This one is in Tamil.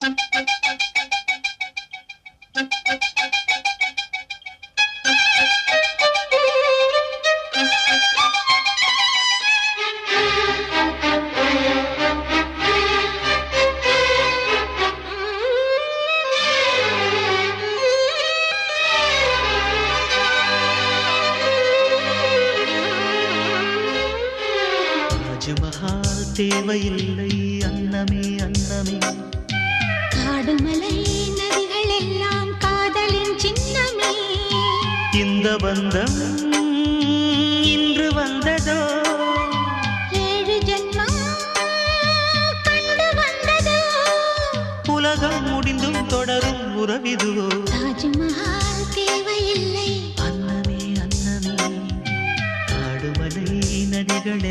தாஜ்மஹால் தேவையில்லை அன்னமே அன்னமே, காடுமலை நதிகள் எல்லாம் காதலின் சின்னமே. இந்த பந்தம் இன்று வந்ததோ, 7 ஜென்மம் கண்டு வந்ததோ, உலகம் முடிந்தும் தொடரும் உறவிதுவோ. தாஜ்மஹால் தேவையில்லை அன்னமே அன்னமே, காடுமலை நதிகள்